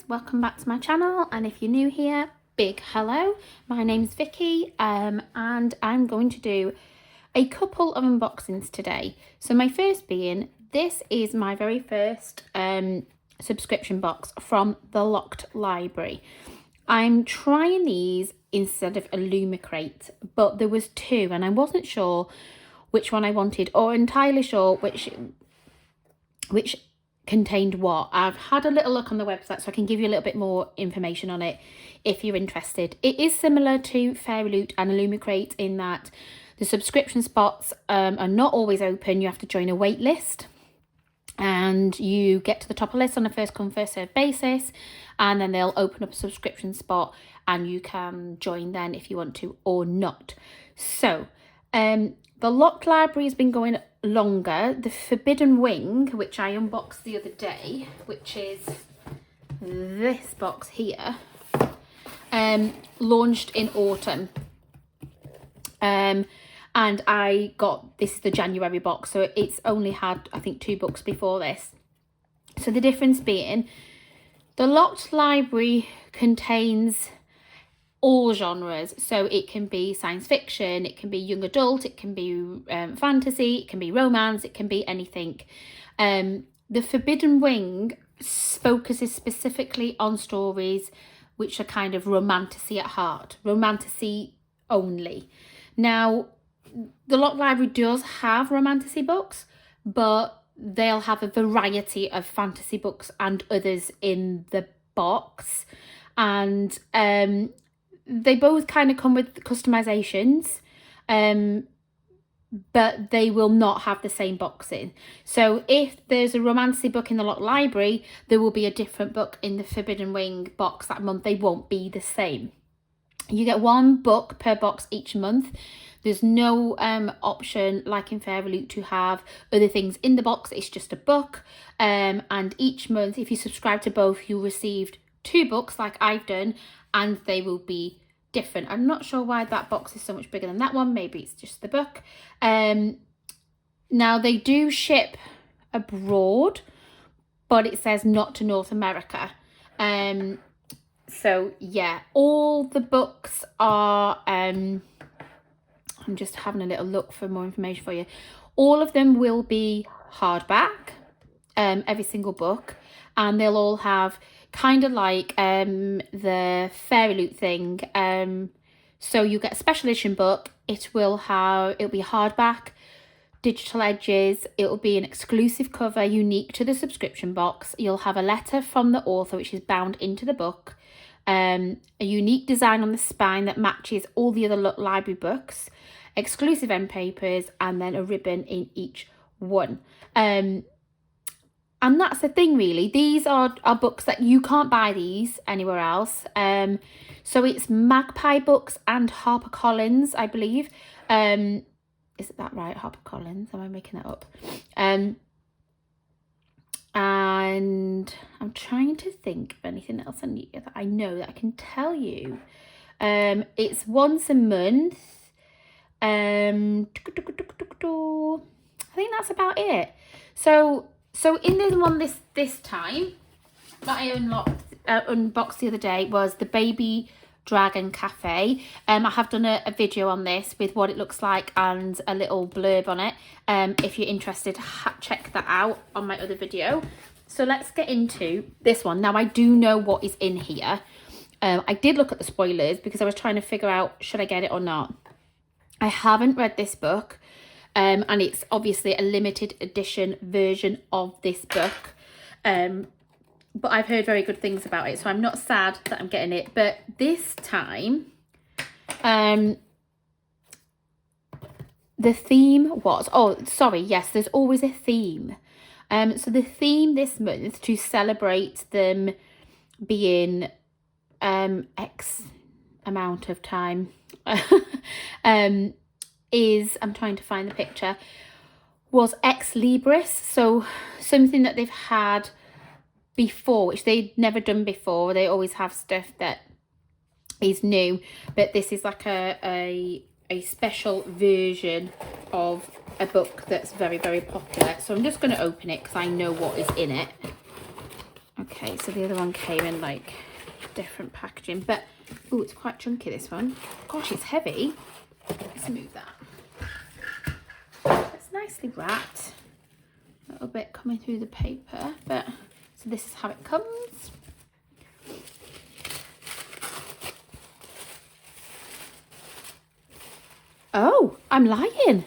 welcome back to my channel, and if you're new here, big hello. My name's Vicky and I'm going to do a couple of unboxings today. So my first being, this is my very first subscription box from the Locked Library. I'm trying these instead of Illumicrate, but there was two and I wasn't sure which one I wanted, or entirely sure which contained what. I've had a little look on the website, so I can give you a little bit more information on it if you're interested. It is similar to Fairyloot and Illumicrate in that the subscription spots are not always open. You have to join a wait list, and you get to the top of the list on a first come first served basis, and then they'll open up a subscription spot and you can join then if you want to or not. So the Locked Library has been going longer. The Forbidden Wing, which I unboxed the other day, which is this box here, launched in autumn. And I got, this is the January box, so it's only had, I think, 2 books before this. So the difference being, the Locked Library contains all genres, so it can be science fiction, it can be young adult, it can be fantasy, it can be romance, it can be anything. The Forbidden Wing focuses specifically on stories which are kind of romantasy at heart, romantasy only. Now, the Locked Library does have romantasy books, but they'll have a variety of fantasy books and others in the box, and they both kind of come with customizations, but they will not have the same boxing. So if there's a romantasy book in the Locked Library, there will be a different book in the Forbidden Wing box that month. They won't be the same. You get 1 book per box each month. There's no option like in Fairyloot to have other things in the box. It's just a book. And each month, if you subscribe to both, you'll receive 2 books like I've done, and they will be different. I'm not sure why that box is so much bigger than that one. Maybe it's just the book. Now, they do ship abroad, but it says not to North America. So yeah, all the books are, I'm just having a little look for more information for you. All of them will be hardback, every single book, and they'll all have kind of like the Fairyloot thing. So you get a special edition book. It'll be hardback, digital edges. It'll be an exclusive cover unique to the subscription box. You'll have a letter from the author which is bound into the book. A unique design on the spine that matches all the other Locked Library books, exclusive end papers, and then a ribbon in each one. And that's the thing, really. These are books that you can't buy these anywhere else. So it's Magpie Books and HarperCollins, I believe. Is that right? HarperCollins? Am I making that up? And I'm trying to think of anything else that I know that I can tell you. It's once a month. I think that's about it. So in this one this time that I unboxed the other day was the Baby Dragon Cafe. I have done a video on this with what it looks like and a little blurb on it. If you're interested, check that out on my other video. So let's get into this one. Now, I do know what is in here. I did look at the spoilers because I was trying to figure out, should I get it or not? I haven't read this book. And it's obviously a limited edition version of this book. But I've heard very good things about it, so I'm not sad that I'm getting it. But this time, the theme was, yes, there's always a theme. So the theme this month, to celebrate them being X amount of time, is, I'm trying to find the picture, was Ex Libris. So something that they've had before, which they'd never done before. They always have stuff that is new, but this is like a special version of a book that's very, very popular. So I'm just going to open it because I know what is in it. Okay, so the other one came in like different packaging, but oh, it's quite chunky, this one. Gosh, it's heavy. Let's move that. It's nicely wrapped. A little bit coming through the paper, but so this is how it comes. Oh, I'm lying.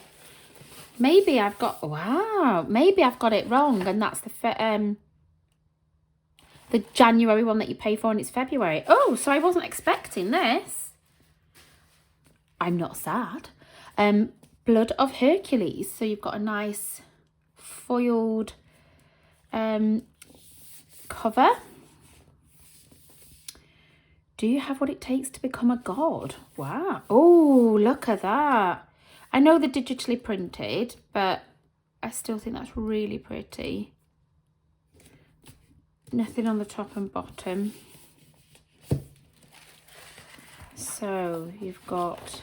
Maybe I've got, wow, maybe I've got it wrong, and that's the January one that you pay for, and it's February. Oh, so I wasn't expecting this. I'm not sad. Blood of Hercules. So you've got a nice foiled cover. Do you have what it takes to become a god? Wow. Oh, look at that. I know they're digitally printed, but I still think that's really pretty. Nothing on the top and bottom. So you've got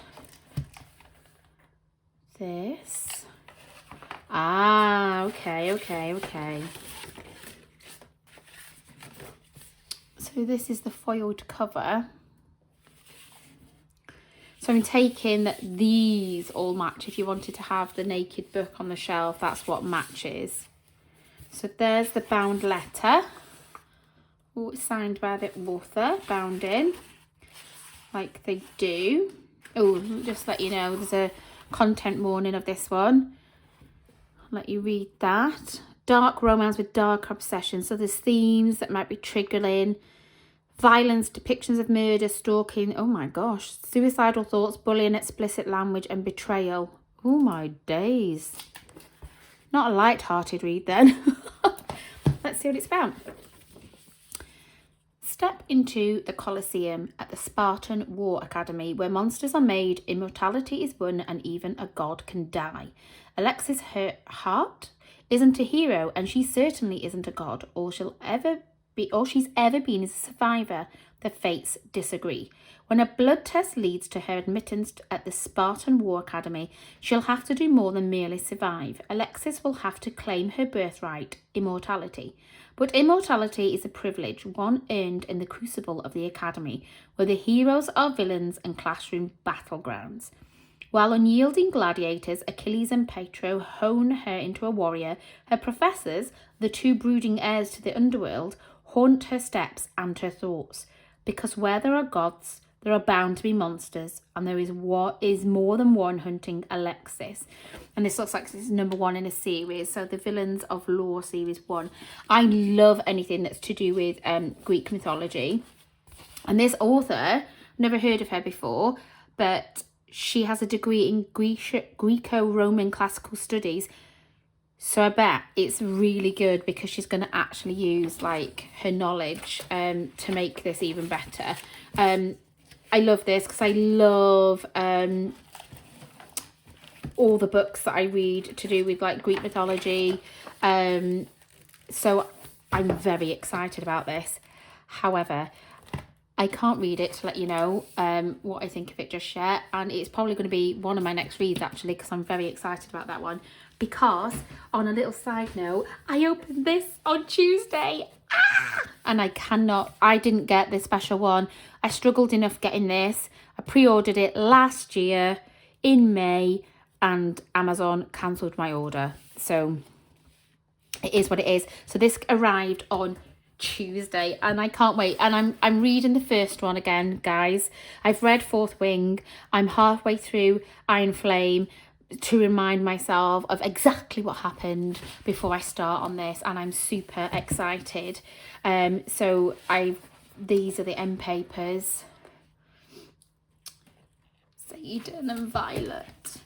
this. Ah, okay. So this is the foiled cover. So I'm taking that these all match. If you wanted to have the naked book on the shelf, that's what matches. So there's the bound letter. Oh, it's signed by the author, bound in, like they do. Oh, just let you know, there's a content warning of this one. I'll let you read that. Dark romance with dark obsession. So there's themes that might be triggering. Violence, depictions of murder, stalking, oh my gosh, suicidal thoughts, bullying, explicit language and betrayal. Oh my days. Not a light-hearted read then. Let's see what it's about. Step into the Colosseum at the Spartan War Academy, where monsters are made, immortality is won, and even a god can die. Alexis Hart isn't a hero, and she certainly isn't a god. All she's ever been is a survivor. The fates disagree. When a blood test leads to her admittance at the Spartan War Academy, she'll have to do more than merely survive. Alexis will have to claim her birthright, immortality. But immortality is a privilege, one earned in the crucible of the Academy, where the heroes are villains and classroom battlegrounds. While unyielding gladiators, Achilles and Petro, hone her into a warrior, her professors, the two brooding heirs to the underworld, haunt her steps and her thoughts. Because where there are gods, there are bound to be monsters, and there is more than one hunting Alexis. And this looks like this is number 1 in a series, so the Villains of Lore series 1. I love anything that's to do with Greek mythology. And this author, never heard of her before, but she has a degree in Greco-Roman classical studies. So I bet it's really good because she's going to actually use like her knowledge to make this even better. I love this because I love all the books that I read to do with like Greek mythology. So I'm very excited about this. However, I can't read it to let you know what I think of it just yet. And it's probably going to be one of my next reads actually, because I'm very excited about that one. Because, on a little side note, I opened this on Tuesday. And I didn't get this special one. I struggled enough getting this. I pre-ordered it last year in May and Amazon cancelled my order. So, it is what it is. So, this arrived on Tuesday and I can't wait. And I'm reading the first one again, guys. I've read Fourth Wing. I'm halfway through Iron Flame to remind myself of exactly what happened before I start on this, and I'm super excited. So these are the end papers. Satan and Violet.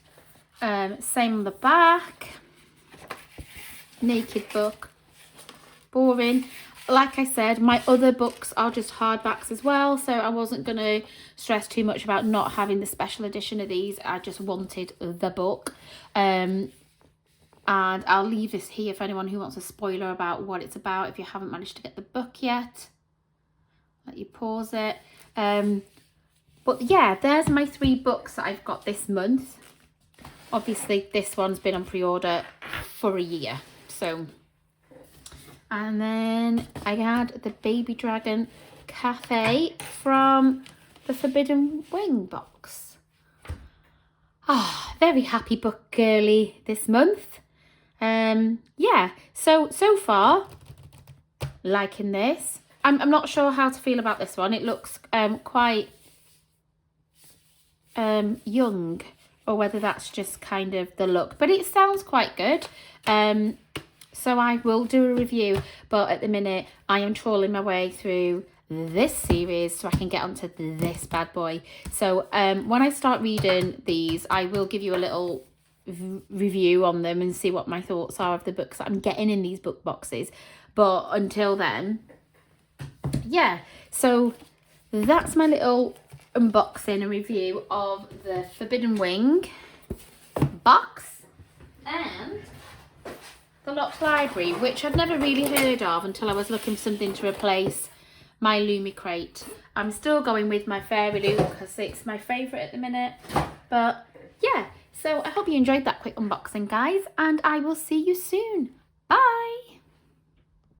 Same on the back. Naked book. Boring. Like I said, my other books are just hardbacks as well, so I wasn't going to stress too much about not having the special edition of these. I just wanted the book. And I'll leave this here for anyone who wants a spoiler about what it's about if you haven't managed to get the book yet. Let you pause it. But yeah, there's my 3 books that I've got this month. Obviously, this one's been on pre-order for a year, so And then I had the Baby Dragon Cafe from the Forbidden Wing box. Very happy book girly this month. Yeah, so far, liking this. I'm not sure how to feel about this one. It looks quite young, or whether that's just kind of the look, but it sounds quite good. So I will do a review, but at the minute I am trawling my way through this series so I can get onto this bad boy. So when I start reading these, I will give you a little review on them and see what my thoughts are of the books that I'm getting in these book boxes. But until then, yeah, so that's my little unboxing and review of the Forbidden Wing box and the Locked Library, which I'd never really heard of until I was looking for something to replace my Lumi crate. I'm still going with my Fairy Loot because it's my favourite at the minute. But yeah, so I hope you enjoyed that quick unboxing, guys, and I will see you soon. Bye!